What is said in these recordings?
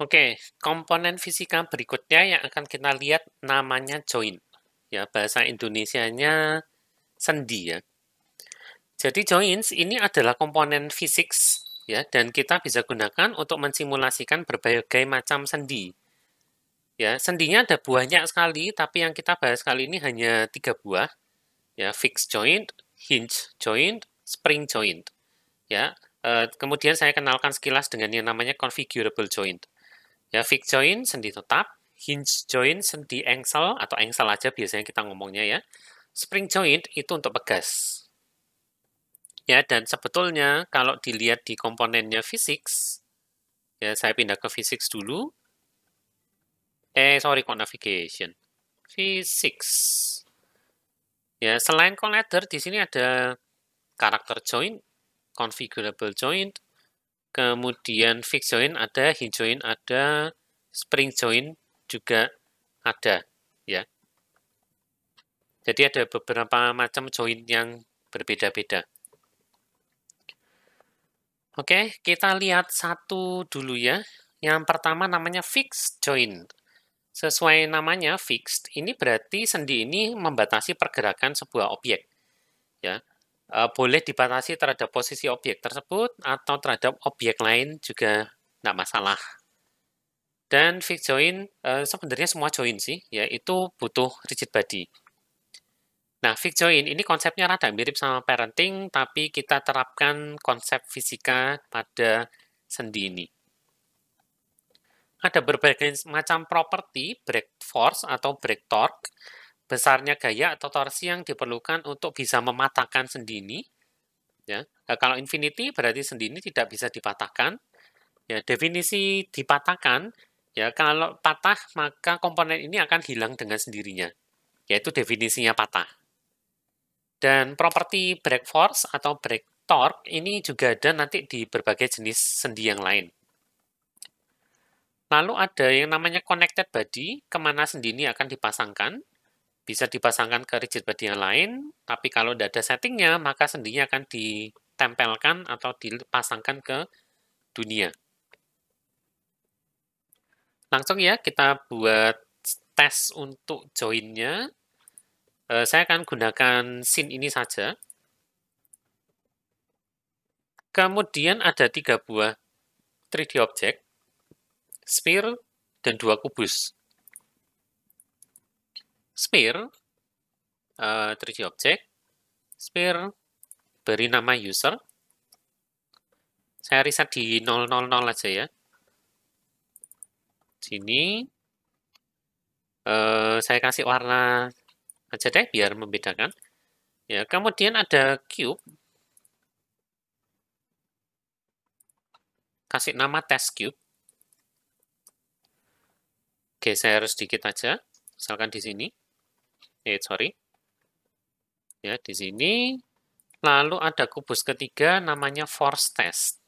Oke, komponen fisika berikutnya yang akan kita lihat namanya joint. Ya, bahasa Indonesianya sendi ya. Jadi joints ini adalah komponen fisik ya, dan kita bisa gunakan untuk mensimulasikan berbagai macam sendi. Ya, sendinya ada banyak sekali, tapi yang kita bahas kali ini hanya 3 buah. Ya, fixed joint, hinge joint, spring joint. Ya, kemudian saya kenalkan sekilas dengan yang namanya configurable joint. Ya, fixed joint sendi tetap, hinge joint sendi engsel atau engsel aja biasanya kita ngomongnya ya. Spring joint itu untuk pegas. Ya, dan sebetulnya kalau dilihat di komponennya physics, ya saya pindah ke physics dulu. Sorry, kok navigation. Physics. Ya, selain collider di sini ada karakter joint, configurable joint, kemudian fixed joint ada, hinge joint ada, spring joint juga ada, ya. Jadi ada beberapa macam joint yang berbeda-beda. Oke, kita lihat satu dulu ya. Yang pertama namanya fixed joint. Sesuai namanya fixed, ini berarti sendi ini membatasi pergerakan sebuah objek. Ya, boleh dibatasi terhadap posisi objek tersebut atau terhadap objek lain juga tidak masalah. Dan fixed joint sebenarnya semua joint sih, ya itu butuh rigid body. Nah, fixed joint ini konsepnya rada mirip sama parenting, tapi kita terapkan konsep fisika pada sendi ini. Ada berbagai macam properti break force atau break torque, besarnya gaya atau torsi yang diperlukan untuk bisa mematahkan sendi ini. Ya, kalau infinity berarti sendi ini tidak bisa dipatahkan. Ya, definisi dipatahkan, ya kalau patah maka komponen ini akan hilang dengan sendirinya, yaitu definisinya patah. Dan properti break force atau break torque ini juga ada nanti di berbagai jenis sendi yang lain. Lalu ada yang namanya connected body, kemana sendi ini akan dipasangkan. Bisa dipasangkan ke rigid body yang lain, tapi kalau tidak ada settingnya, maka sendinya akan ditempelkan atau dipasangkan ke dunia. Langsung ya, kita buat tes untuk joinnya. Saya akan gunakan scene ini saja. Kemudian ada 3 buah 3D object, sphere, dan 2 kubus. Sphere, 3D object, sphere, beri nama user. Saya reset di 000 aja ya. Sini, saya kasih warna aja deh, biar membedakan. Ya, kemudian ada cube. Kasih nama test cube. Oke, saya harus sedikit aja. Misalkan di sini. Sorry. Ya, di sini. Lalu ada kubus ketiga namanya force test.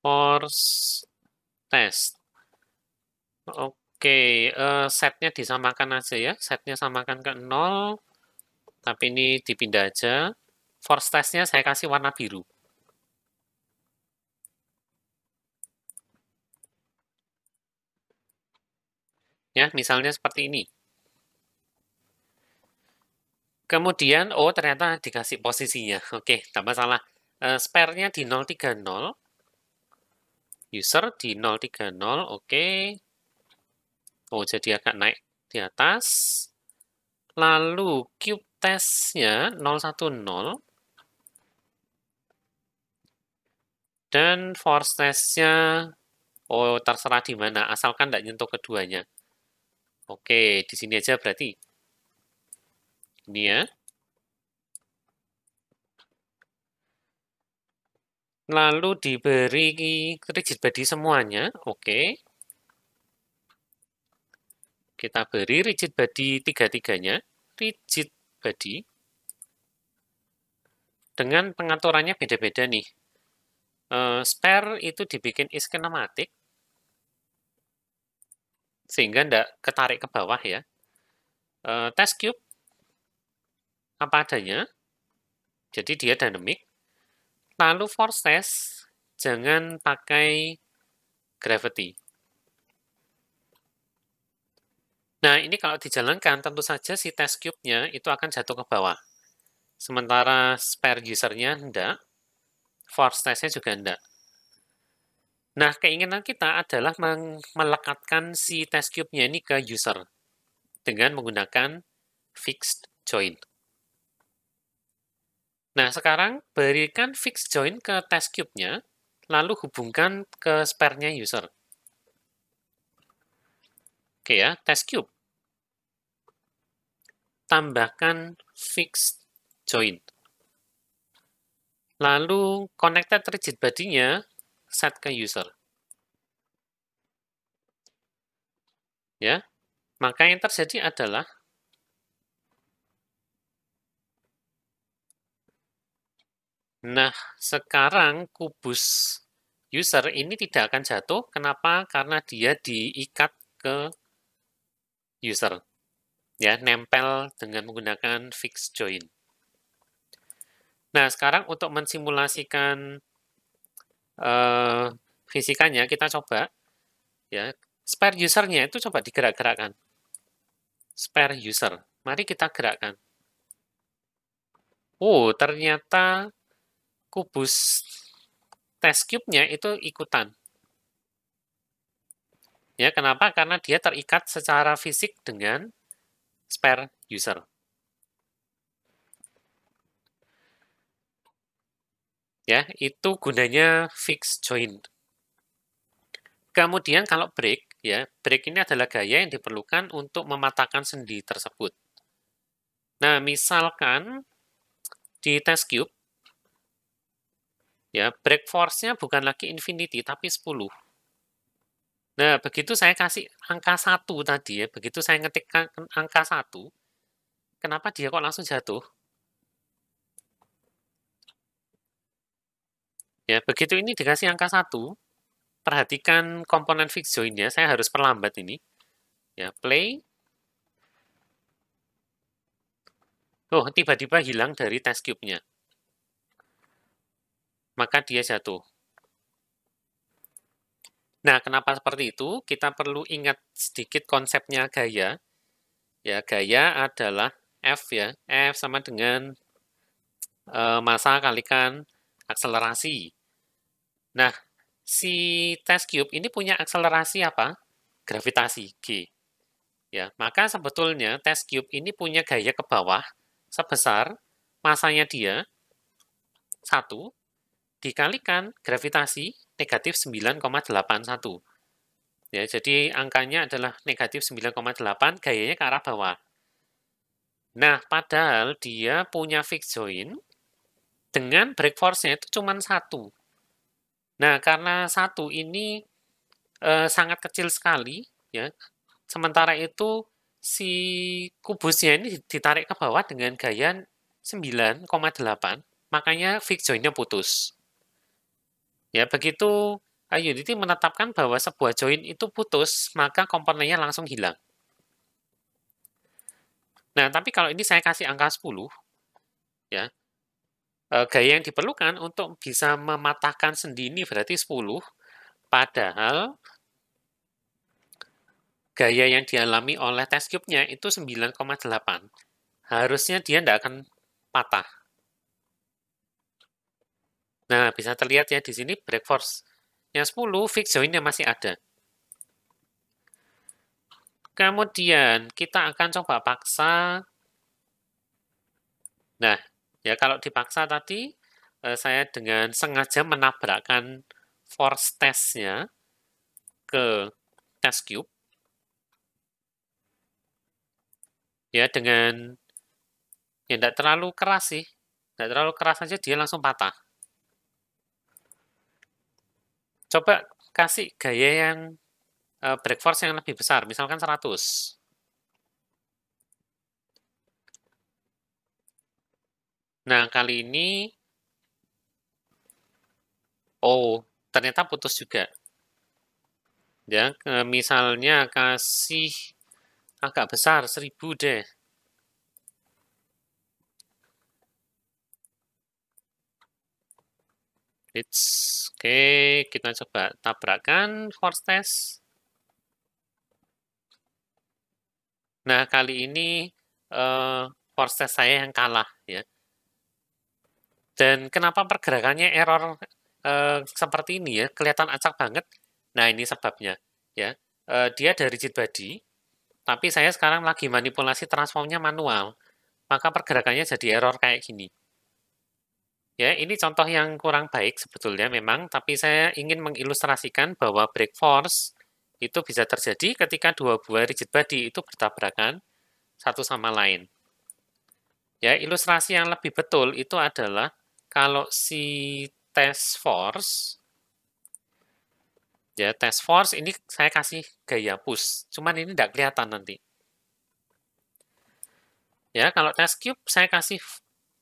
Force test. Oke, setnya disamakan aja ya. Setnya samakan ke 0. Tapi ini dipindah aja. Force testnya saya kasih warna biru. Ya, misalnya seperti ini. Kemudian, oh ternyata dikasih posisinya. Oke, tidak masalah. Spare-nya di 030. User di 030, oke. Oh, jadi agak naik di atas. Lalu, cube test-nya 010. Dan force test-nya, oh terserah di mana, asalkan tidak nyentuh keduanya. Oke, di sini aja berarti. Ini ya. Lalu diberi rigid body semuanya, oke. Kita beri rigid body tiga-tiganya, rigid body. Dengan pengaturannya beda-beda nih. Spare itu dibikin iskinematik, sehingga tidak ketarik ke bawah ya. Test cube, apa adanya, jadi dia dynamic. Lalu force test, jangan pakai gravity. Nah, ini kalau dijalankan, tentu saja si test cube-nya itu akan jatuh ke bawah. Sementara spare user-nya enggak, force test-nya juga enggak. Nah, keinginan kita adalah melekatkan si test cube-nya ini ke user dengan menggunakan fixed join. Nah, sekarang berikan fixed join ke test cube-nya, lalu hubungkan ke spare-nya user. Oke ya, test cube. Tambahkan fixed join. Lalu connected rigid body-nya set ke user. Ya, maka yang terjadi adalah nah, sekarang kubus user ini tidak akan jatuh. Kenapa? Karena dia diikat ke user. Ya, nempel dengan menggunakan fixed join. Nah, sekarang untuk mensimulasikan fisikanya, kita coba ya, spare user-nya itu coba digerak-gerakkan. Spare user. Mari kita gerakkan. Oh, ternyata kubus test cube-nya itu ikutan. Ya, kenapa? Karena dia terikat secara fisik dengan spare user. Ya, itu gunanya fixed join. Kemudian kalau break, ya, break ini adalah gaya yang diperlukan untuk mematahkan sendi tersebut. Nah, misalkan di test cube, ya, break force-nya bukan lagi infinity, tapi 10. Nah, begitu saya kasih angka 1 tadi, ya, begitu saya ngetik angka 1, kenapa dia kok langsung jatuh? Ya, begitu ini dikasih angka 1, perhatikan komponen fixed join-nya, saya harus perlambat ini. Ya, play. Oh, tiba-tiba hilang dari test cube-nya. Maka dia jatuh. Nah, kenapa seperti itu? Kita perlu ingat sedikit konsepnya gaya. Ya, gaya adalah F ya. F sama dengan massa kalikan akselerasi. Nah, si test cube ini punya akselerasi apa? Gravitasi, G. Ya, maka sebetulnya test cube ini punya gaya ke bawah sebesar masanya dia 1 dikalikan gravitasi negatif 9,81. Ya, jadi angkanya adalah negatif 9,8, gayanya ke arah bawah. Nah, padahal dia punya fixed join dengan break force-nya itu cuma 1. Nah, karena 1 ini sangat kecil sekali, ya. Sementara itu si kubusnya ini ditarik ke bawah dengan gaya 9,8, makanya fixed join-nya putus. Ya, begitu Unity menetapkan bahwa sebuah join itu putus, maka komponennya langsung hilang. Nah, tapi kalau ini saya kasih angka 10, ya, gaya yang diperlukan untuk bisa mematahkan sendi ini berarti 10, padahal gaya yang dialami oleh test cube-nya itu 9,8. Harusnya dia tidak akan patah. Nah, bisa terlihat ya di sini break force-nya 10, fixed join-nya masih ada. Kemudian kita akan coba paksa. Nah, ya kalau dipaksa tadi, saya dengan sengaja menabrakkan force test-nya ke test cube. Ya, dengan ya tidak terlalu keras sih. Tidak terlalu keras saja dia langsung patah. Coba kasih gaya yang break force yang lebih besar, misalkan 100. Nah, kali ini, oh, ternyata putus juga. Ya, misalnya kasih agak besar, 1000 deh. Oke, kita coba tabrakkan force test. Nah, kali ini force test saya yang kalah ya. Dan kenapa pergerakannya error seperti ini ya, kelihatan acak banget. Nah, ini sebabnya ya. Dia ada rigid body, tapi saya sekarang lagi manipulasi transformnya manual. Maka pergerakannya jadi error kayak gini. Ya, ini contoh yang kurang baik sebetulnya memang, tapi saya ingin mengilustrasikan bahwa brake force itu bisa terjadi ketika dua buah rigid body itu bertabrakan satu sama lain. Ya, ilustrasi yang lebih betul itu adalah kalau si test force, ya test force ini saya kasih gaya push, cuman ini tidak kelihatan nanti. Ya, kalau test cube saya kasih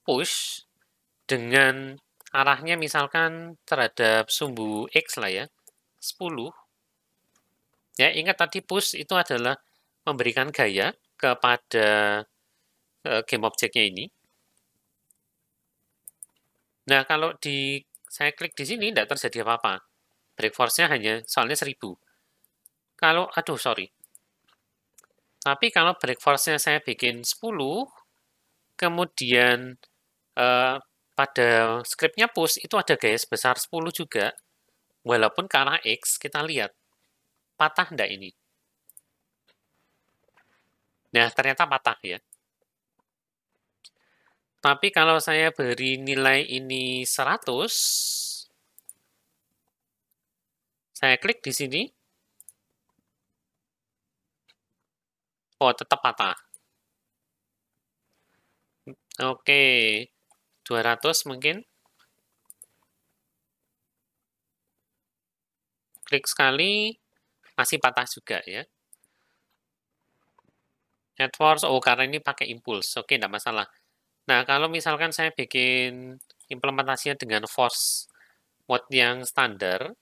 push dengan arahnya misalkan terhadap sumbu X lah ya, 10. Ya, ingat tadi push itu adalah memberikan gaya kepada game objeknya ini. Nah, kalau saya klik di sini tidak terjadi apa-apa. Brake force-nya hanya soalnya 1000. Kalau, aduh sorry. Tapi kalau brake force-nya saya bikin 10, kemudian pada script-nya push itu ada gaya sebesar 10 juga. Walaupun ke arah X, kita lihat. Patah enggak ini? Nah, ternyata patah ya. Tapi kalau saya beri nilai ini 100, saya klik di sini. Oh, tetap patah. Oke, 200 mungkin. Klik sekali, masih patah juga ya. Head force, oh karena ini pakai impuls. Oke, tidak masalah. Nah, kalau misalkan saya bikin implementasinya dengan force mode yang standar,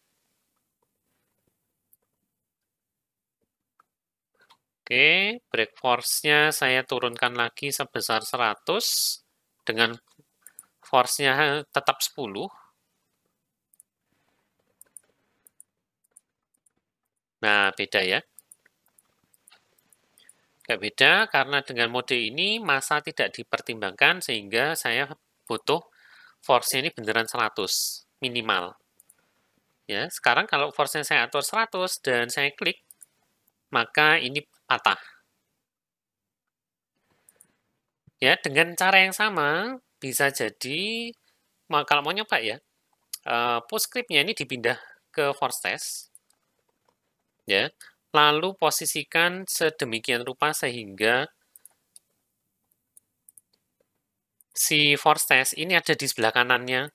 oke, brake force-nya saya turunkan lagi sebesar 100, dengan force-nya tetap 10. Nah, beda ya. Nggak beda, karena dengan mode ini massa tidak dipertimbangkan, sehingga saya butuh force-nya ini beneran 100, minimal. Ya, sekarang kalau force-nya saya atur 100 dan saya klik, maka ini patah. Ya, dengan cara yang sama, bisa jadi, kalau mau nyoba ya, postscript-nya ini dipindah ke force test, ya, lalu posisikan sedemikian rupa sehingga si force test ini ada di sebelah kanannya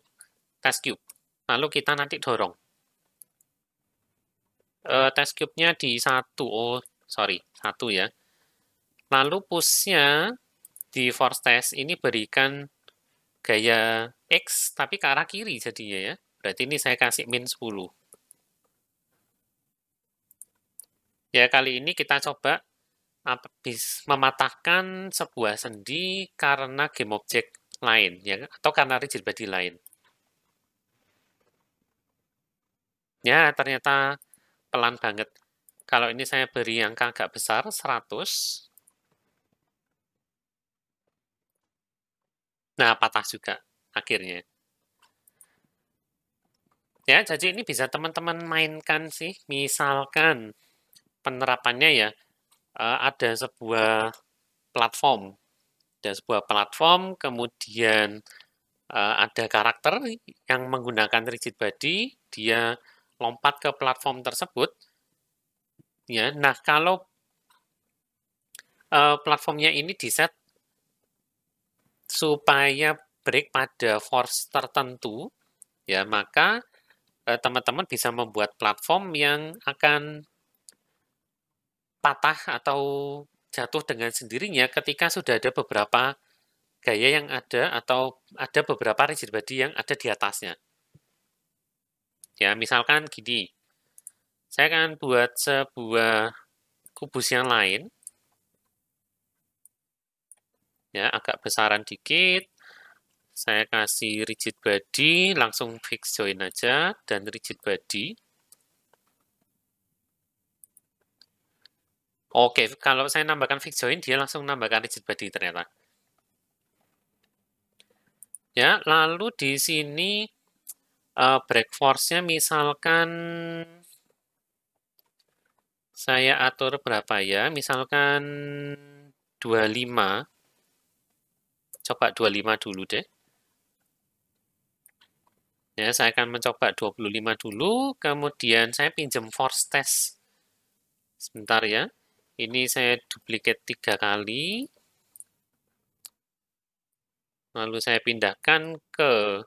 test cube. Lalu kita nanti dorong. Test cube-nya di 1, oh sorry, 1 ya. Lalu push-nya di force test ini berikan gaya X, tapi ke arah kiri jadinya ya. Berarti ini saya kasih min 10. Ya, kali ini kita coba mematahkan sebuah sendi karena game object lain, ya, atau karena rigid body lain. Ya, ternyata pelan banget. Kalau ini saya beri angka agak besar, 100. Nah, patah juga akhirnya. Ya, jadi ini bisa teman-teman mainkan sih. Misalkan penerapannya ya, ada sebuah platform. Ada sebuah platform, kemudian ada karakter yang menggunakan rigid body, dia lompat ke platform tersebut. Ya, nah kalau platformnya ini diset supaya break pada force tertentu, ya maka teman-teman bisa membuat platform yang akan patah atau jatuh dengan sendirinya ketika sudah ada beberapa gaya yang ada atau ada beberapa rigid body yang ada di atasnya. Ya, misalkan gini, saya akan buat sebuah kubus yang lain, ya agak besaran dikit, Saya kasih rigid body, langsung fix join aja, dan rigid body. Oke, kalau saya nambahkan fix join, dia langsung nambahkan rigid body ternyata. Ya, lalu di sini break force-nya misalkan saya atur berapa ya? Misalkan 25. Coba 25 dulu deh. Ya, saya akan mencoba 25 dulu, kemudian saya pinjam force test. Sebentar ya. Ini saya duplicate 3 kali. Lalu saya pindahkan ke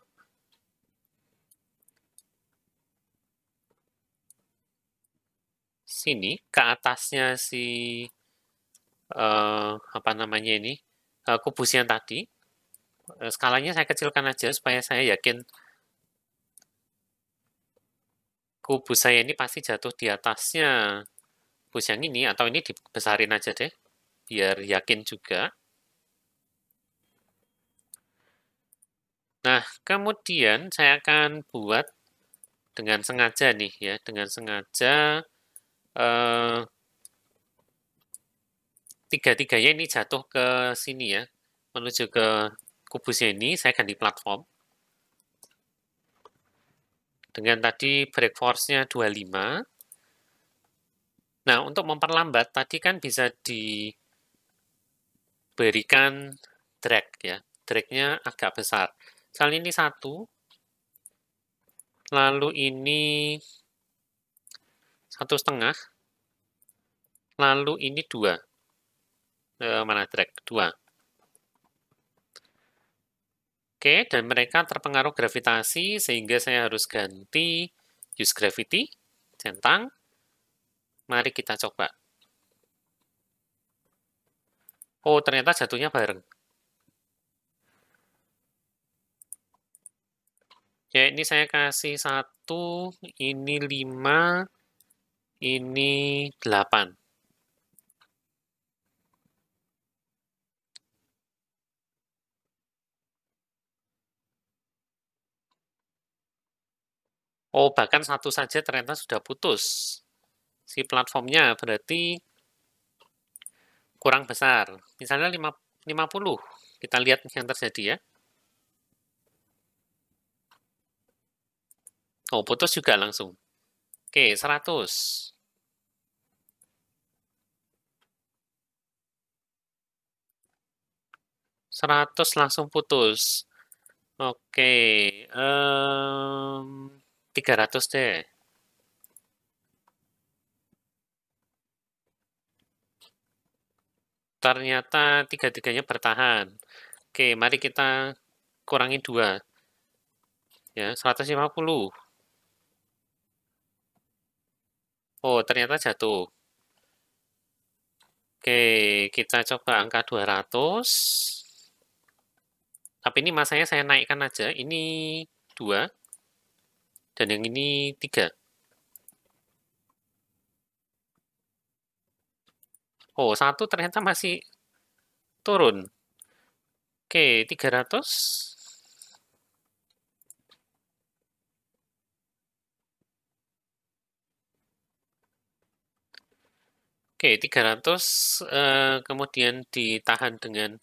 sini, ke atasnya si apa namanya ini, kubus yang tadi. Skalanya saya kecilkan aja supaya saya yakin kubus saya ini pasti jatuh di atasnya kubus yang ini, atau ini dibesarin aja deh, biar yakin juga. Nah, kemudian saya akan buat dengan sengaja nih ya, dengan sengaja tiga-tiganya ini jatuh ke sini ya, menuju ke kubusnya ini, saya ganti platform. Dengan tadi break force-nya 25. Nah, untuk memperlambat, tadi kan bisa diberikan drag ya. Drag-nya agak besar. Misalnya ini 1, lalu ini 1,5, lalu ini 2. Mana drag? 2. Oke, dan mereka terpengaruh gravitasi, sehingga saya harus ganti use gravity, centang. Mari kita coba. Oh, ternyata jatuhnya bareng. Ya, ini saya kasih 1, ini 5, ini 8. Oh, bahkan 1 saja ternyata sudah putus. Si platformnya berarti kurang besar. Misalnya 50. Kita lihat yang terjadi ya. Oh, putus juga langsung. Oke, 100. 100 langsung putus. Oke, 300 deh. Ternyata tiga-tiganya bertahan. Oke, mari kita kurangi 2. Ya, 150. Oh, ternyata jatuh. Oke, kita coba angka 200. Tapi ini masanya saya naikkan aja. Ini 2, dan yang ini 3. Oh, 1 ternyata masih turun. Oke, 300. Oke, 300, kemudian ditahan dengan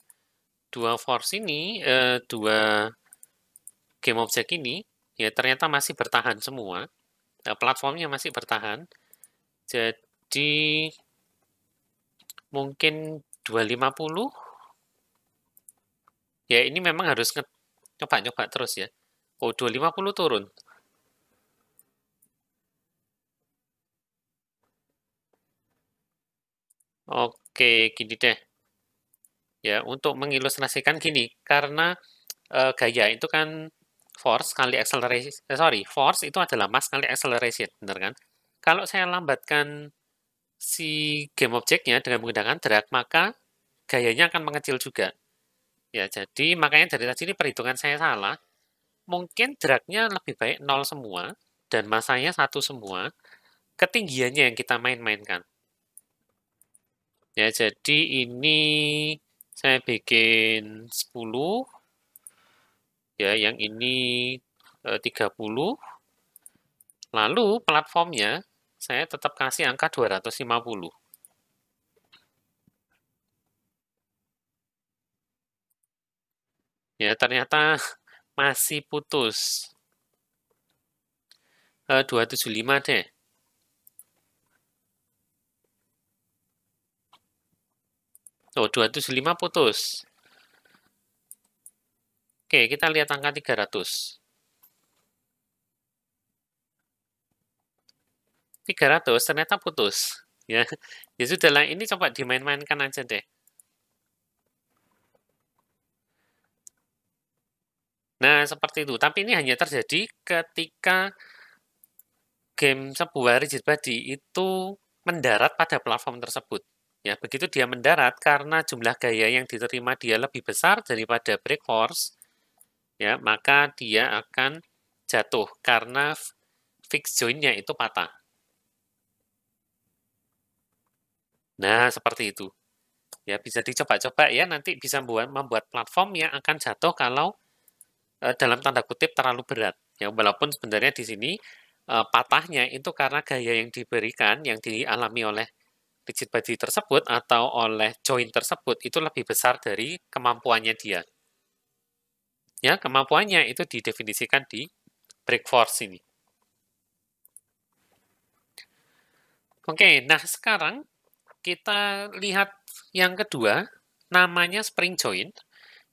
2 force ini, 2 game object ini, ya ternyata masih bertahan semua. Platformnya masih bertahan. Jadi, mungkin 250. Ya, ini memang harus coba-coba terus ya. Oh, 250 turun. Oke, gini deh. Ya, untuk mengilustrasikan gini, karena gaya itu kan force kali acceleration, force itu adalah mass kali acceleration, benar kan? Kalau saya lambatkan si game objeknya dengan menggunakan drag, maka gayanya akan mengecil juga. Ya, jadi makanya dari tadi ini perhitungan saya salah. Mungkin dragnya lebih baik 0 semua, dan masanya 1 semua, ketinggiannya yang kita main-mainkan. Ya, jadi ini saya bikin 10, Ya, yang ini 30. Lalu platformnya saya tetap kasih angka 250. Ya, ternyata masih putus. 275 deh. Oh, 275 putus. Oke, kita lihat angka 300. 300 ternyata putus. Ya, ya sudahlah, ini coba dimain-mainkan aja deh. Nah, seperti itu. Tapi ini hanya terjadi ketika game sebuah rigid body itu mendarat pada platform tersebut. Ya, begitu dia mendarat karena jumlah gaya yang diterima dia lebih besar daripada break force, ya, maka dia akan jatuh karena fix join-nya itu patah. Nah, seperti itu. Ya, bisa dicoba-coba ya, nanti bisa membuat platform yang akan jatuh kalau dalam tanda kutip terlalu berat. Ya, walaupun sebenarnya di sini patahnya itu karena gaya yang diberikan, yang dialami oleh rigid body tersebut atau oleh join tersebut itu lebih besar dari kemampuannya dia. Ya, kemampuannya itu didefinisikan di break force ini. Oke, nah sekarang kita lihat yang kedua, namanya spring joint.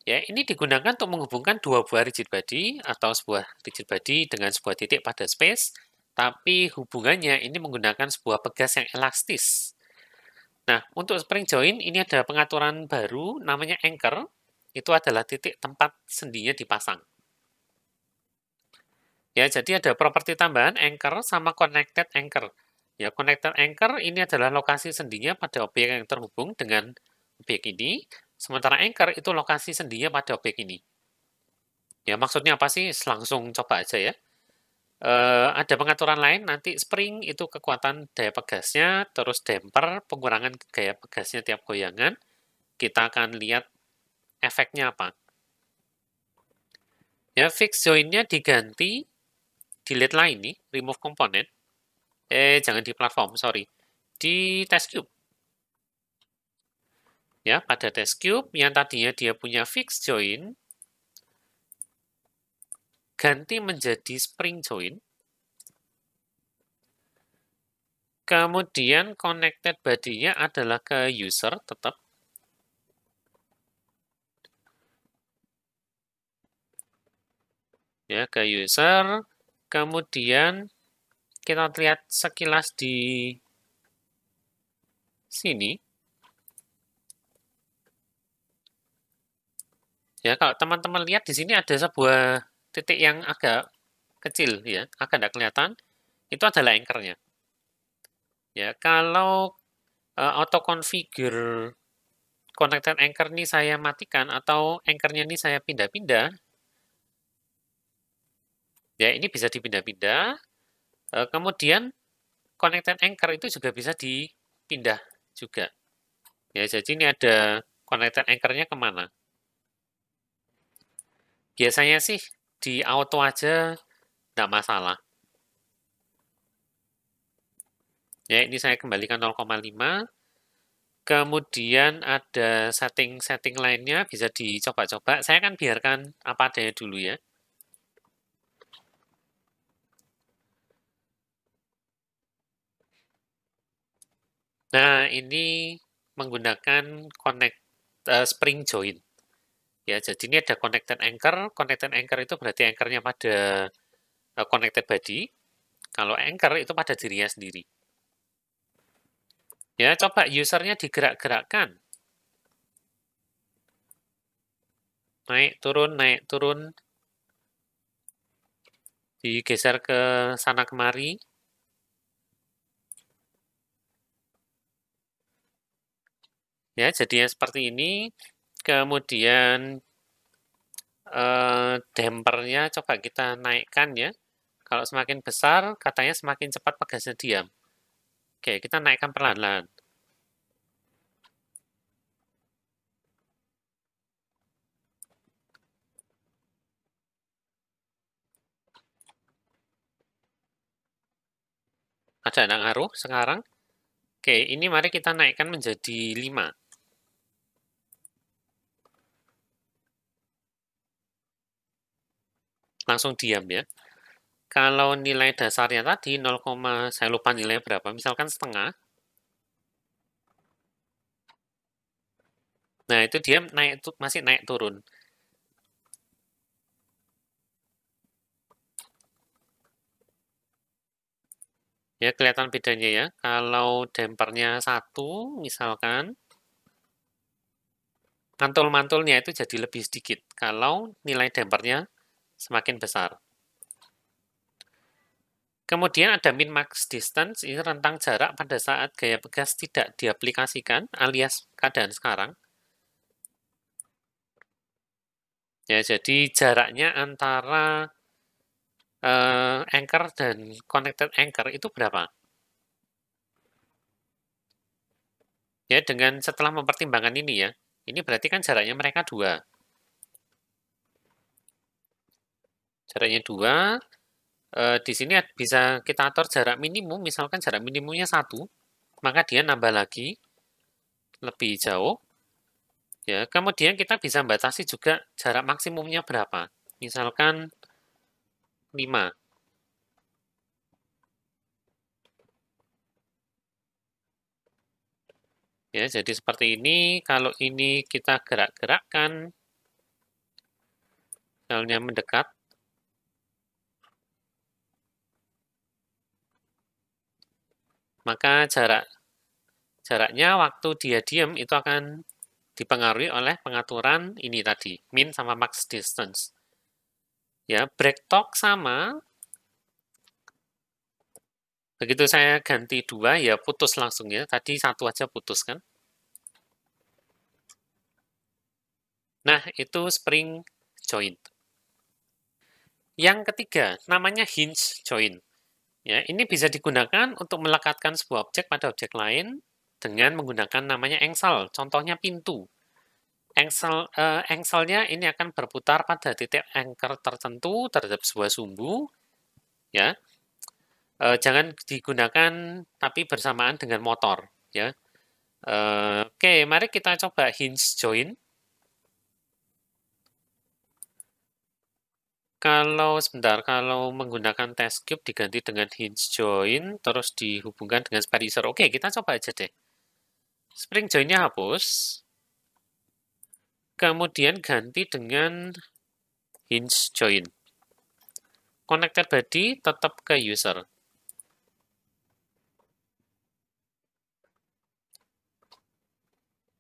Ya, ini digunakan untuk menghubungkan dua buah rigid body atau sebuah rigid body dengan sebuah titik pada space, tapi hubungannya ini menggunakan sebuah pegas yang elastis. Nah, untuk spring joint ini ada pengaturan baru namanya anchor. Itu adalah titik tempat sendinya dipasang. Ya, jadi ada properti tambahan anchor sama connected anchor. Ya, connected anchor ini adalah lokasi sendinya pada objek yang terhubung dengan objek ini, sementara anchor itu lokasi sendinya pada objek ini. Ya, maksudnya apa sih? Langsung coba aja ya. Ada pengaturan lain, nanti spring itu kekuatan daya pegasnya, terus damper, pengurangan gaya pegasnya tiap goyangan. Kita akan lihat efeknya apa. Ya, fix join-nya diganti, delete line nih, remove component. Jangan di platform, sorry. Di test cube. Ya, pada test cube yang tadinya dia punya fix join, ganti menjadi spring join. Kemudian connected body-nya adalah ke user tetap. Ya, ke user. Kemudian kita lihat sekilas di sini. Ya, kalau teman-teman lihat di sini ada sebuah titik yang agak kecil ya, agak tidak kelihatan. Itu adalah anchor-nya. Ya, kalau auto configure connected anchor ini saya matikan atau anchor-nya ini saya pindah-pindah, ya ini bisa dipindah-pindah. Kemudian connected anchor itu juga bisa dipindah juga. Ya, jadi ini ada connected anchor-nya kemana? Biasanya sih di auto aja tidak masalah. Ya, ini saya kembalikan 0,5. Kemudian ada setting-setting lainnya bisa dicoba-coba. Saya akan biarkan apa adanya dulu ya. Nah, ini menggunakan spring join. Ya, jadi ini ada connected anchor. Connected anchor itu berarti anchornya pada connected body. Kalau anchor itu pada dirinya sendiri. Ya, coba usernya digerak-gerakkan. Naik, turun. Digeser ke sana kemari. Ya, jadinya seperti ini. Kemudian dampernya coba kita naikkan ya. Kalau semakin besar, katanya semakin cepat pegasnya diam. Oke, kita naikkan perlahan-lahan. Ada nggak ngaruh sekarang? Oke, ini mari kita naikkan menjadi 5. Langsung diam ya. Kalau nilai dasarnya tadi 0, saya lupa nilai berapa, misalkan setengah. Nah, itu dia naik masih naik turun. Ya, kelihatan bedanya ya. Kalau dampernya 1, misalkan, mantul-mantulnya itu jadi lebih sedikit. Kalau nilai dampernya semakin besar. Kemudian ada min-max distance, ini rentang jarak pada saat gaya pegas tidak diaplikasikan, alias keadaan sekarang. Ya, jadi jaraknya antara anchor dan connected anchor itu berapa? Ya, dengan setelah mempertimbangkan ini ya, ini berarti kan jaraknya mereka 2. Jaraknya 2, di sini bisa kita atur jarak minimum, misalkan jarak minimumnya 1, maka dia nambah lagi lebih jauh. Ya, kemudian kita bisa batasi juga jarak maksimumnya berapa. Misalkan 5. Ya, jadi seperti ini. Kalau ini kita gerak-gerakkan, misalnya mendekat, maka jaraknya waktu dia diam itu akan dipengaruhi oleh pengaturan ini tadi, min sama max distance. Ya, break torque sama. Begitu saya ganti 2, ya putus langsung ya. Tadi 1 aja putus kan. Nah, itu spring joint. Yang ketiga, namanya hinge joint. Ya, ini bisa digunakan untuk melekatkan sebuah objek pada objek lain dengan menggunakan namanya engsel. Contohnya pintu. Engselnya ini akan berputar pada titik anchor tertentu terhadap sebuah sumbu. Ya, jangan digunakan tapi bersamaan dengan motor. Ya, oke, mari kita coba hinge joint. Kalau menggunakan test cube diganti dengan hinge joint, terus dihubungkan dengan spacer. Oke, kita coba aja deh. Spring joint-nya hapus. Kemudian ganti dengan hinge joint. Connected body tetap ke user.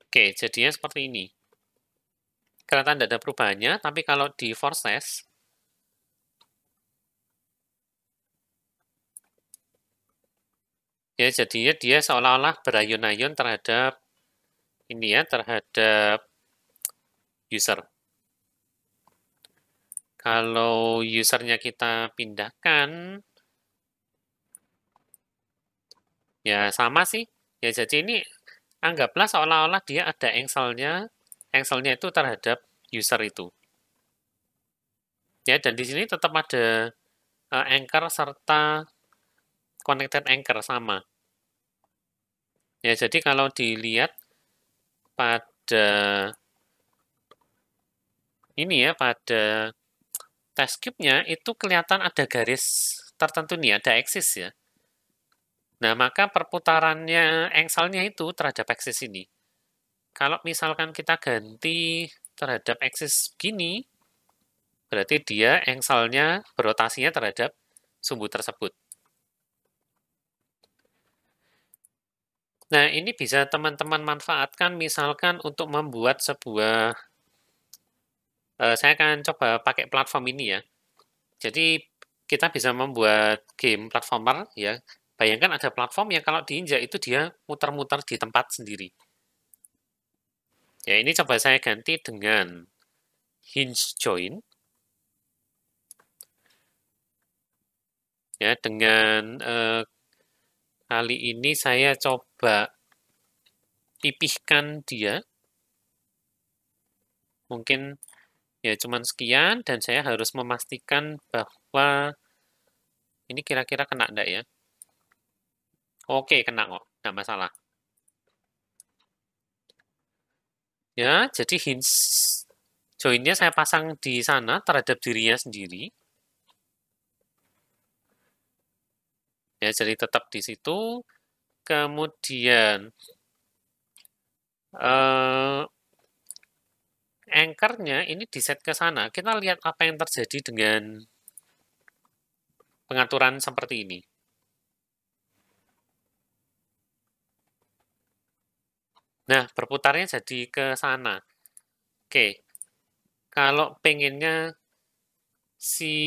Oke, jadinya seperti ini. Kelihatan tidak ada perubahannya, tapi kalau di force test, ya jadinya dia seolah-olah berayun-ayun terhadap ini ya, terhadap user. Kalau usernya kita pindahkan, ya sama sih. Ya jadi ini anggaplah seolah-olah dia ada engselnya itu terhadap user itu. Ya, dan di sini tetap ada anchor serta connected anchor sama. Ya, jadi kalau dilihat pada ini ya, pada test cube-nya itu kelihatan ada garis tertentu nih, ada axis ya. Nah, maka perputarannya engselnya itu terhadap axis ini. Kalau misalkan kita ganti terhadap axis gini, berarti dia engselnya berotasinya terhadap sumbu tersebut. Nah, ini bisa teman-teman manfaatkan misalkan untuk membuat sebuah, saya akan coba pakai platform ini ya. Jadi, kita bisa membuat game platformer ya. Bayangkan ada platform yang kalau diinjak itu dia muter-muter di tempat sendiri. Ya, ini coba saya ganti dengan hinge joint. Ya, dengan kali ini saya coba pipihkan dia. Mungkin ya cuman sekian dan saya harus memastikan bahwa ini kira-kira kena enggak ya. Oke, kena kok, nggak masalah. Ya, jadi hints joinnya saya pasang di sana terhadap dirinya sendiri. Ya, jadi tetap di situ. Kemudian anchor-nya ini di-set ke sana. Kita lihat apa yang terjadi dengan pengaturan seperti ini. Nah, berputarnya jadi ke sana. Oke, kalau pengennya si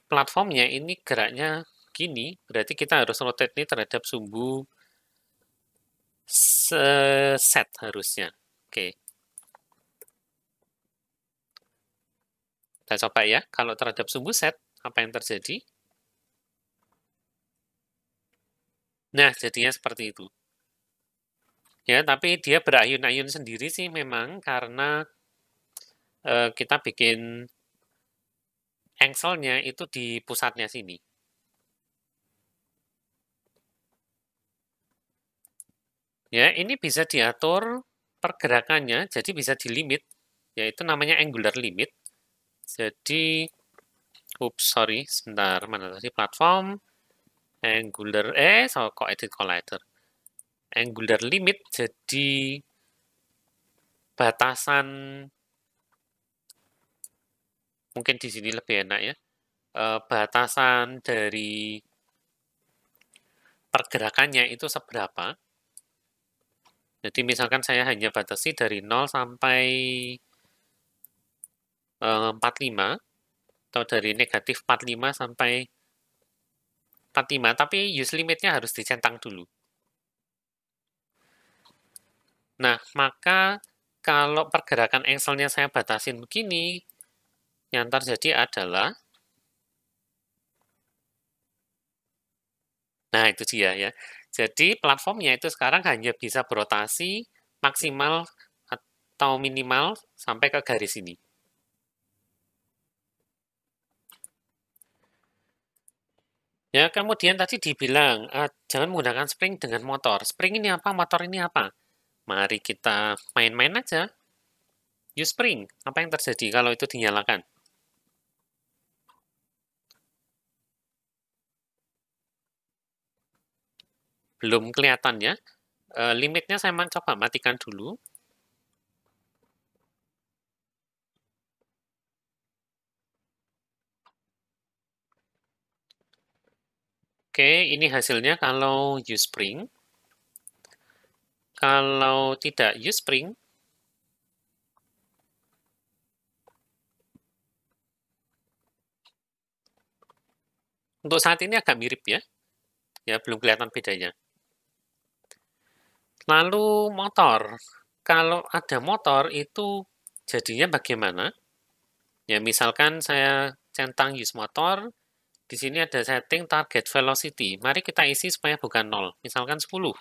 platformnya ini geraknya gini, berarti kita harus rotate ini terhadap sumbu set harusnya. Oke, kita coba ya. Kalau terhadap sumbu set, apa yang terjadi? Nah, jadinya seperti itu. Ya, tapi dia berayun-ayun sendiri sih memang karena kita bikin engselnya itu di pusatnya sini. Ya, ini bisa diatur pergerakannya, jadi bisa di limit, yaitu namanya angular limit. Jadi, sorry, sebentar, mana tadi platform, angular, kok edit collider. Angular limit, jadi batasan, mungkin di sini lebih enak ya, batasan dari pergerakannya itu seberapa. Jadi misalkan saya hanya batasi dari 0 sampai 45, atau dari negatif 45 sampai 45, tapi use limitnya harus dicentang dulu. Nah, maka kalau pergerakan engselnya saya batasin begini, yang terjadi adalah, nah itu dia ya. Jadi platformnya itu sekarang hanya bisa berotasi maksimal atau minimal sampai ke garis ini. Ya, kemudian tadi dibilang, jangan menggunakan spring dengan motor. Spring ini apa, motor ini apa? Mari kita main-main aja. Use spring. Apa yang terjadi kalau itu dinyalakan? Belum kelihatan ya. Limitnya saya coba matikan dulu. Oke, ini hasilnya kalau use spring. Kalau tidak use spring, untuk saat ini agak mirip ya. Ya, belum kelihatan bedanya. Lalu motor. Kalau ada motor itu jadinya bagaimana? Ya, misalkan saya centang use motor, di sini ada setting target velocity. Mari kita isi supaya bukan 0. Misalkan 10.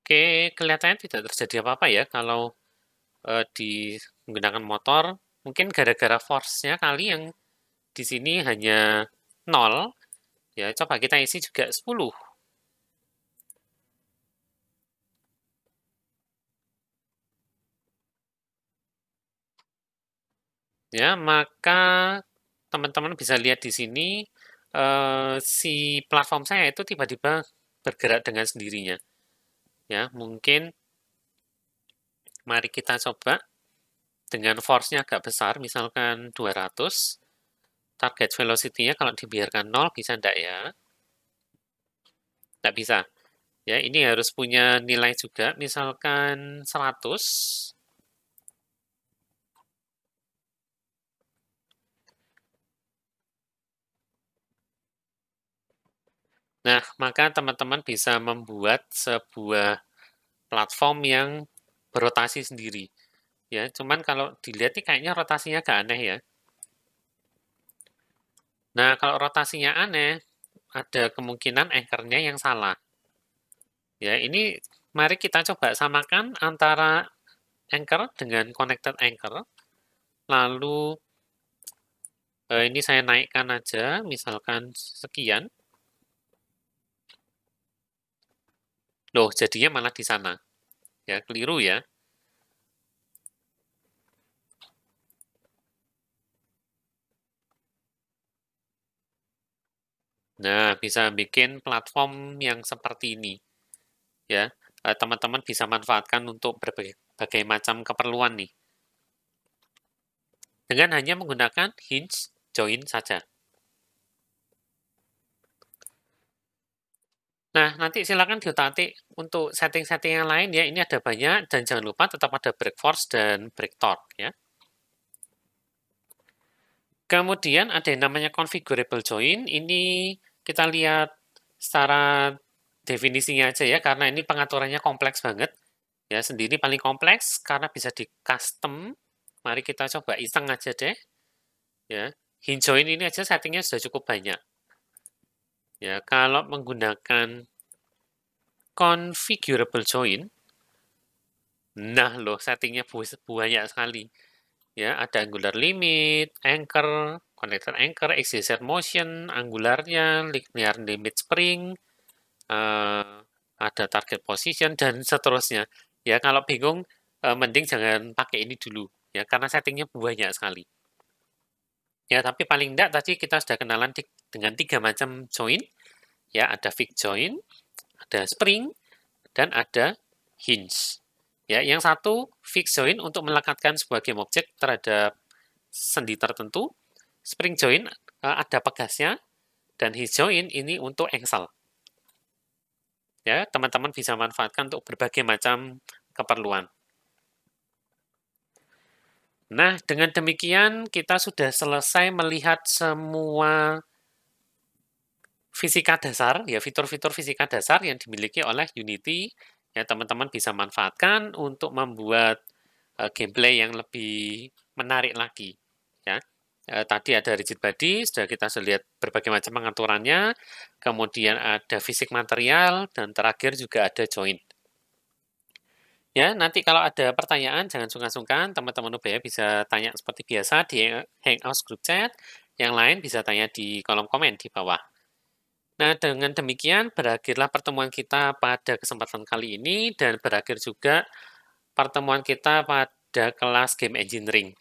Oke, kelihatannya tidak terjadi apa-apa ya kalau menggunakan motor. Mungkin gara-gara force-nya kali yang di sini hanya 0. Ya, coba kita isi juga 10. Ya, maka teman-teman bisa lihat di sini si platform saya itu tiba-tiba bergerak dengan sendirinya. Ya, mungkin mari kita coba dengan force-nya agak besar, misalkan 200. Target velocity-nya kalau dibiarkan 0 bisa enggak ya? Enggak bisa. Ya, ini harus punya nilai juga, misalkan 100. Nah, maka teman-teman bisa membuat sebuah platform yang berotasi sendiri. Ya, cuman kalau dilihat nih kayaknya rotasinya agak aneh ya. Nah, kalau rotasinya aneh, ada kemungkinan anchor-nya yang salah. Ya, ini mari kita coba samakan antara Anchor dengan Connected Anchor. Lalu ini saya naikkan aja, misalkan sekian. Loh, jadinya malah di sana. Ya, keliru ya. Nah, bisa bikin platform yang seperti ini. Ya, teman-teman bisa manfaatkan untuk berbagai macam keperluan nih. Dengan hanya menggunakan hinge join saja. Nah, nanti silakan diotak-atik untuk setting-setting yang lain ya. Ini ada banyak dan jangan lupa tetap ada break force dan break torque ya. Kemudian ada yang namanya configurable join. Ini kita lihat secara definisinya aja ya, karena ini pengaturannya kompleks banget. Ya, sendiri paling kompleks karena bisa di custom. Mari kita coba iseng aja deh. Ya, hinge join ini aja settingnya sudah cukup banyak. Ya, kalau menggunakan configurable join, nah loh settingnya banyak sekali. Ya, ada angular limit, anchor, connected anchor, exit motion, angularnya, linear limit spring, ada target position, dan seterusnya. Ya, kalau bingung, mending jangan pakai ini dulu. Ya, karena settingnya banyak sekali. Ya, tapi paling enggak tadi kita sudah kenalan dengan 3 macam join. Ya, ada fixed join, ada spring, dan ada hinge. Ya, yang satu fixed join untuk melekatkan sebuah game object terhadap sendi tertentu. Spring join ada pegasnya, dan hinge join ini untuk engsel. Ya, teman-teman bisa manfaatkan untuk berbagai macam keperluan. Nah, dengan demikian kita sudah selesai melihat semua fisika dasar, ya fitur-fitur fisika dasar yang dimiliki oleh Unity. Ya, teman-teman bisa manfaatkan untuk membuat gameplay yang lebih menarik lagi. Ya, tadi ada rigid body, sudah kita lihat berbagai macam pengaturannya. Kemudian ada fisik material, dan terakhir juga ada join. Ya, nanti kalau ada pertanyaan jangan sungkan-sungkan, teman-teman UBA bisa tanya seperti biasa di Hangouts Group Chat, yang lain bisa tanya di kolom komen di bawah. Nah, dengan demikian berakhirlah pertemuan kita pada kesempatan kali ini, dan berakhir juga pertemuan kita pada kelas Game Engineering.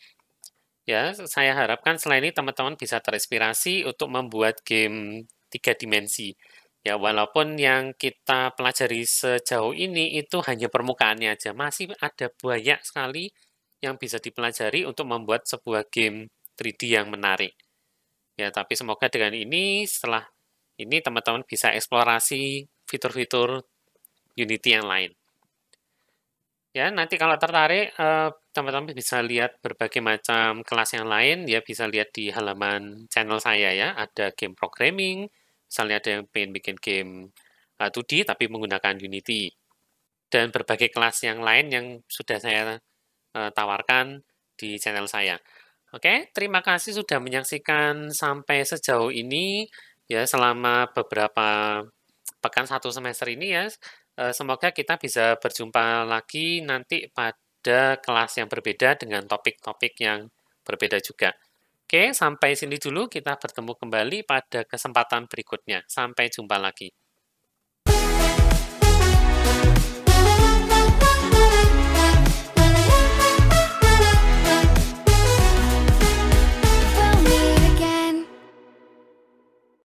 Ya, saya harapkan selain ini teman-teman bisa terinspirasi untuk membuat game 3 dimensi. Ya, walaupun yang kita pelajari sejauh ini itu hanya permukaannya aja, masih ada banyak sekali yang bisa dipelajari untuk membuat sebuah game 3D yang menarik. Ya, tapi semoga dengan ini, setelah ini teman-teman bisa eksplorasi fitur-fitur Unity yang lain. Ya, nanti kalau tertarik, teman-teman bisa lihat berbagai macam kelas yang lain, ya bisa lihat di halaman channel saya ya, ada game programming, misalnya ada yang pengen bikin game 2D tapi menggunakan Unity, dan berbagai kelas yang lain yang sudah saya tawarkan di channel saya. Oke, terima kasih sudah menyaksikan sampai sejauh ini, ya selama beberapa pekan 1 semester ini ya. Semoga kita bisa berjumpa lagi nanti pada kelas yang berbeda dengan topik-topik yang berbeda juga. Oke, sampai sini dulu, kita bertemu kembali pada kesempatan berikutnya. Sampai jumpa lagi.